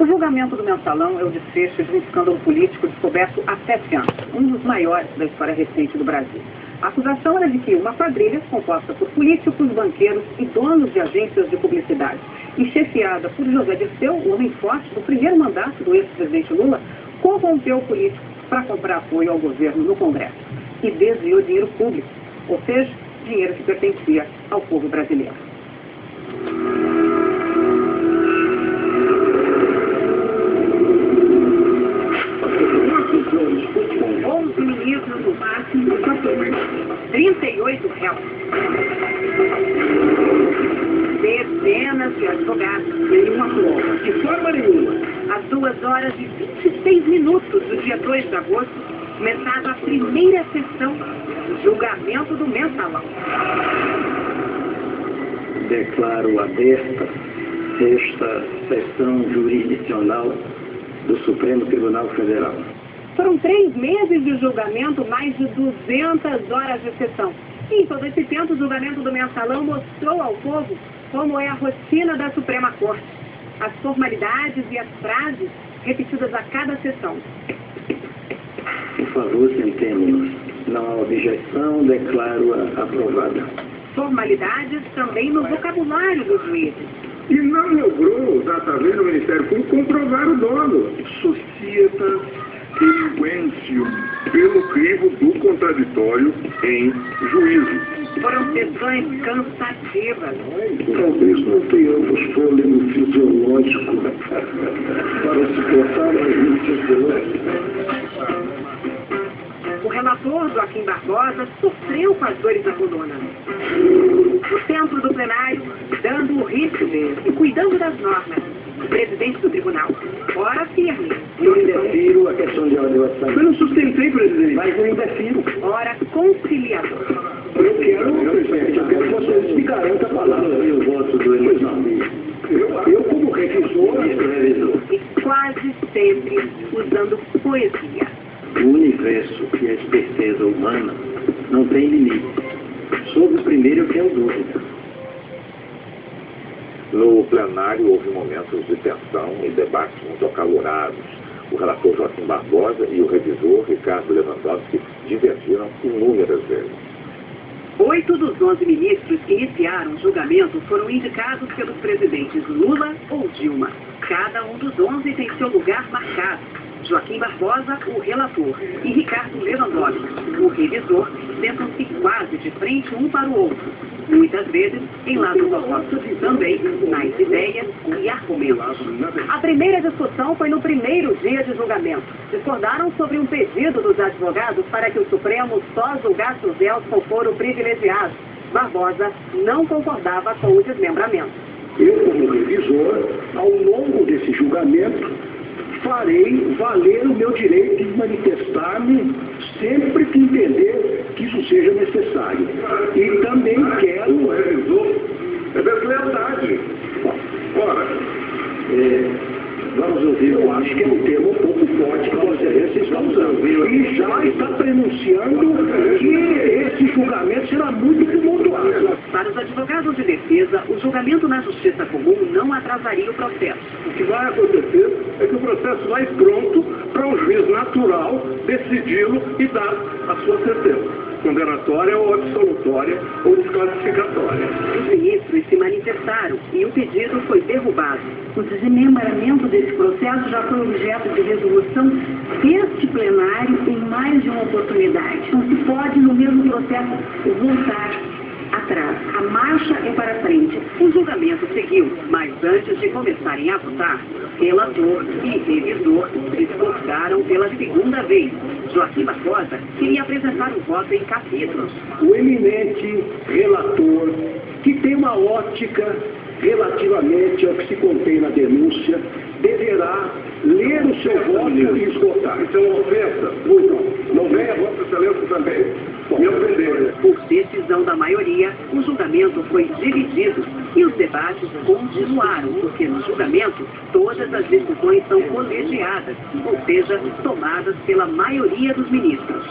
O julgamento do Mensalão é o desfecho de um escândalo político descoberto há 7 anos, um dos maiores da história recente do Brasil. A acusação era de que uma quadrilha, composta por políticos, banqueiros e donos de agências de publicidade, e chefiada por José Dirceu, o homem forte do primeiro mandato do ex-presidente Lula, corrompeu o político para comprar apoio ao governo no Congresso e desviou dinheiro público, ou seja, dinheiro que pertencia ao povo brasileiro. 11 ministros no máximo, 38 réus. Dezenas de advogados, nenhuma prova, de forma nenhuma. Às 2h26 do dia 2 de agosto, começava a primeira sessão do julgamento do Mensalão. Declaro aberta esta sessão jurisdicional do Supremo Tribunal Federal. Foram 3 meses de julgamento, mais de 200 horas de sessão. E em todo esse tempo, o julgamento do Mensalão mostrou ao povo como é a rotina da Suprema Corte. As formalidades e as frases repetidas a cada sessão. Por favor, sentemos-nos. Não há objeção, declaro-a aprovada. Formalidades também no vocabulário dos juízes. E não logrou, data vez, o Ministério Público comprovar o dolo. Societas delinquentium, pelo crivo do contraditório em juízo. Foram sessões cansativas. Talvez não tenhamos fôlego fisiológico para suportar a rigidez. O relator, Joaquim Barbosa, sofreu com as dores da coluna. No centro do plenário, dando o ritmo e cuidando das normas. O presidente do tribunal, ora firme. Eu indefiro a questão de ordem do WhatsApp. Eu não sustentei, presidente. Mas eu indefiro. Ora conciliador. Eu quero, presidente, eu quero que você me garanta a palavra e o voto do eleitor. Eu como revisor, E quase sempre usando poesia. o universo e a esperteza humana não tem limite. Sobre o primeiro eu tenho dúvida. No plenário houve momentos de tensão e debates muito acalorados. O relator Joaquim Barbosa e o revisor Ricardo Lewandowski divergiram inúmeras vezes. 8 dos 11 ministros que iniciaram o julgamento foram indicados pelos presidentes Lula ou Dilma. Cada um dos 11 tem seu lugar marcado. Joaquim Barbosa, o relator, e Ricardo Lewandowski, o revisor, sentam-se quase de frente um para o outro. Muitas vezes em lados opostos, também nas ideias e argumentos. A primeira discussão foi no primeiro dia de julgamento. Discordaram sobre um pedido dos advogados para que o Supremo só julgasse os réus com foro privilegiado. Barbosa não concordava com o desmembramento. Eu, como revisor, ao longo desse julgamento, farei valer o meu direito de manifestar-me sempre que entender que isso seja necessário. E também quero... Revisor é deslealdade. Ora, vamos ouvir, eu acho que é um termo um pouco forte que você está usando. E já está prenunciando que esse julgamento será muito tumultuado. Para os advogados de defesa, o julgamento na Justiça Comum não atrasaria o processo. o que vai acontecer é que o processo vai pronto para um juiz natural decidi-lo e dar a sua sentença. Condenatória ou absolutória ou desclassificatória. Os ministros se manifestaram e o pedido foi derrubado. O desmembramento desse processo já foi objeto de resolução deste plenário em mais de uma oportunidade. Não se pode, no mesmo processo, voltar atrás. A marcha é para frente. O julgamento seguiu, mas antes de começarem a votar, relator e revisor discordaram pela segunda vez. Joaquim Barbosa queria apresentar o voto em capítulos. O eminente relator, que tem uma ótica relativamente ao que se contém na denúncia, deverá ler o seu voto e esgotar. Isso é uma ofensa. Não venha Vossa Excelência também me ofender. Por decisão da maioria, o julgamento foi dividido e os debates continuaram, porque no julgamento todas as decisões são colegiadas, ou seja, tomadas pela maioria dos ministros.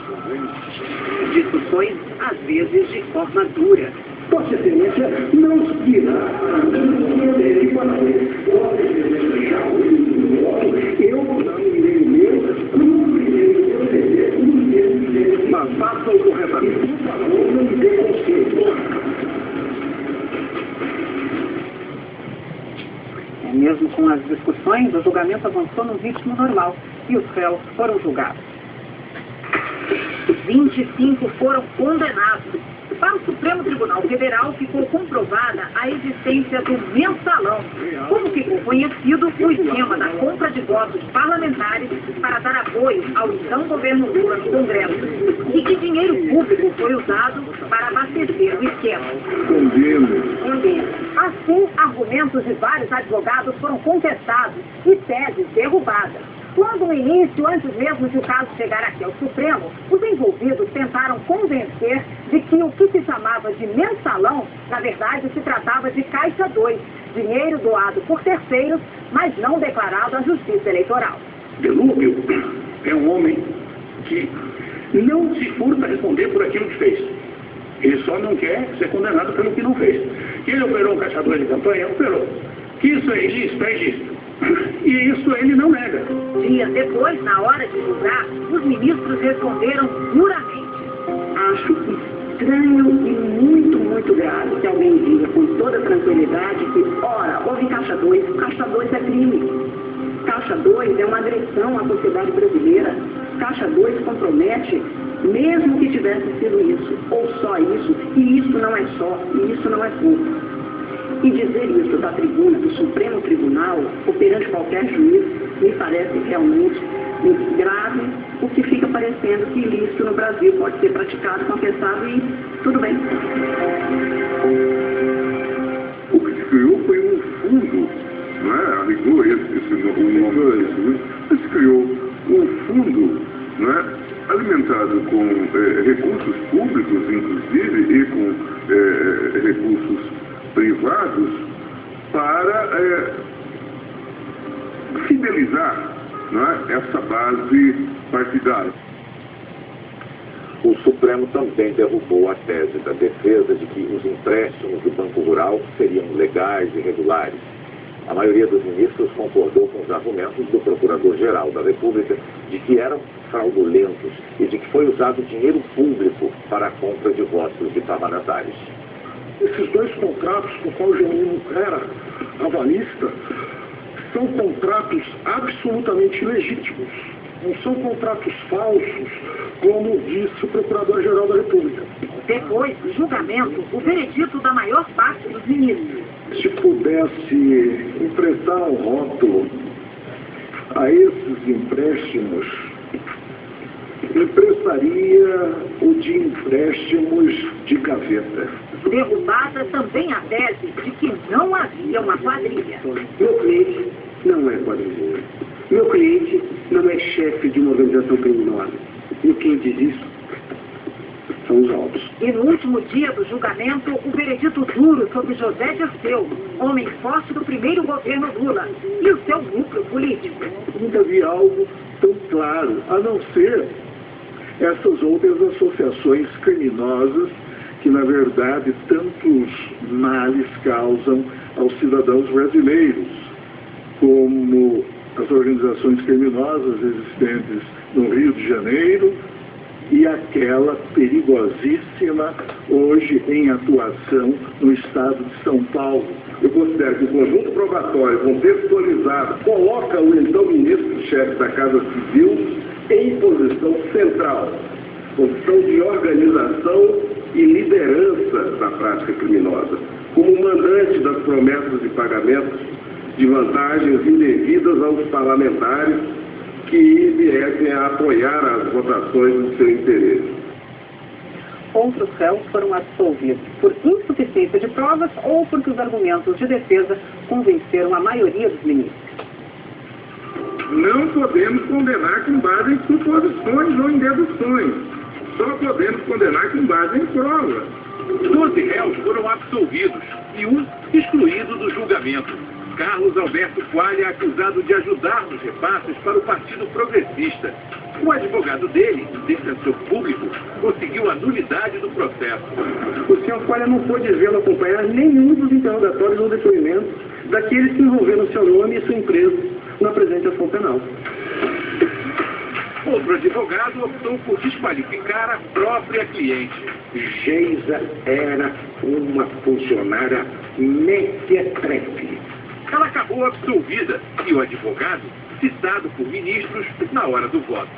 Discussões, às vezes, de forma dura. Vossa Excelência não dirá que Mesmo com as discussões, o julgamento avançou no ritmo normal e os réus foram julgados. 25 foram condenados. Para o Supremo Tribunal Federal ficou comprovada a existência do mensalão, como ficou conhecido o esquema da compra de votos parlamentares para dar apoio ao então governo Lula no Congresso, e que dinheiro público foi usado para abastecer o esquema. Assim, argumentos de vários advogados foram contestados e teses derrubadas. Logo no início, antes mesmo de o caso chegar aqui ao Supremo, os envolvidos tentaram convencer de que o que se chamava de mensalão, na verdade, se tratava de Caixa 2, dinheiro doado por terceiros, mas não declarado à Justiça Eleitoral. Delúbio é um homem que não se furta a responder por aquilo que fez. Ele só não quer ser condenado pelo que não fez. Que ele operou um Caixa 2 de campanha, operou. Que isso é ilícito, é ilícito. E isso ele não nega. Dias depois, na hora de julgar, os ministros responderam duramente. Acho estranho e muito grave que alguém diga com toda tranquilidade que, ora, houve Caixa 2, Caixa 2 é crime. Caixa 2 é uma agressão à sociedade brasileira. Caixa 2 compromete, mesmo que tivesse sido isso, ou só isso, e isso não é só, e isso não é pouco. E dizer isso da tribuna do Supremo Tribunal, ou perante qualquer juiz, me parece realmente muito grave, o que fica parecendo que ilícito no Brasil pode ser praticado, confessado e tudo bem. O que se criou foi um fundo, não é? A rigor, se criou um fundo, não é? Alimentado com recursos públicos, inclusive, e com recursos privados para fidelizar, não é, essa base partidária. O Supremo também derrubou a tese da defesa de que os empréstimos do Banco Rural seriam legais e regulares. A maioria dos ministros concordou com os argumentos do Procurador-Geral da República de que eram fraudulentos e de que foi usado dinheiro público para a compra de votos de parlamentares. Esses dois contratos, com o qual o Genuíno era avalista, são contratos absolutamente legítimos. Não são contratos falsos, como disse o Procurador-Geral da República. Depois do julgamento, o veredito da maior parte dos ministros. Se pudesse emprestar um rótulo a esses empréstimos, emprestaria o de empréstimos de gaveta. Derrubada também a tese de que não havia uma quadrilha. Meu cliente não é quadrilha. Meu cliente não é chefe de uma organização criminosa. E quem diz isso são os autos. E no último dia do julgamento, o veredito duro sobre José Dirceu, homem forte do primeiro governo Lula, e o seu núcleo político. Nunca vi algo tão claro, a não ser essas outras associações criminosas que, na verdade, tantos males causam aos cidadãos brasileiros, como as organizações criminosas existentes no Rio de Janeiro e aquela perigosíssima hoje em atuação no estado de São Paulo. Eu considero que o conjunto probatório contextualizado coloca o então ministro-chefe da Casa Civil em posição central, posição de organização e liderança da prática criminosa, como mandante das promessas de pagamentos de vantagens indevidas aos parlamentares que viessem a apoiar as votações do seu interesse. Outros réus foram absolvidos por insuficiência de provas ou porque os argumentos de defesa convenceram a maioria dos ministros. Não podemos condenar com base em suposições ou em deduções. Só podemos condenar com base em provas. 12 réus foram absolvidos e um excluído do julgamento. Carlos Alberto Coalha é acusado de ajudar nos repasses para o Partido Progressista. O advogado dele, o defensor público, conseguiu a nulidade do processo. O senhor Coalha não pôde vê-lo acompanhar nenhum dos interrogatórios ou depoimentos daqueles que envolveram seu nome e sua empresa na presente ação penal. Outro advogado optou por desqualificar a própria cliente. Geisa era uma funcionária mequetrefe. Ela acabou acabou absolvida e o advogado citado por ministros na hora do voto.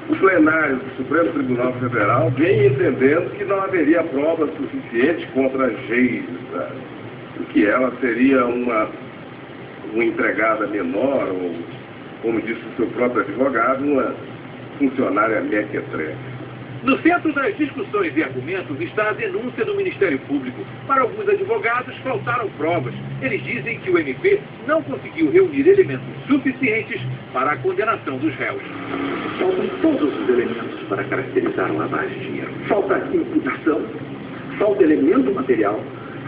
O plenário do Supremo Tribunal Federal vem entendendo que não haveria prova suficiente contra a Geisa, que ela seria uma empregada menor, ou, como disse o seu próprio advogado, uma funcionária mequetrefe. No centro das discussões e argumentos está a denúncia do Ministério Público. Para alguns advogados, faltaram provas. Eles dizem que o MP não conseguiu reunir elementos suficientes para a condenação dos réus. Faltam todos os elementos para caracterizar a lavagem de dinheiro. Falta imputação, falta elemento material,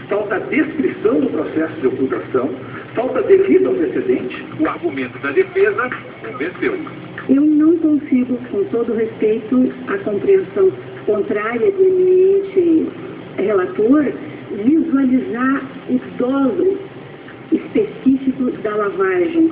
falta descrição do processo de ocultação, falta devido antecedente. O argumento da defesa convenceu. Eu não consigo, com todo respeito à compreensão contrária do eminente relator, visualizar o dolo específico da lavagem.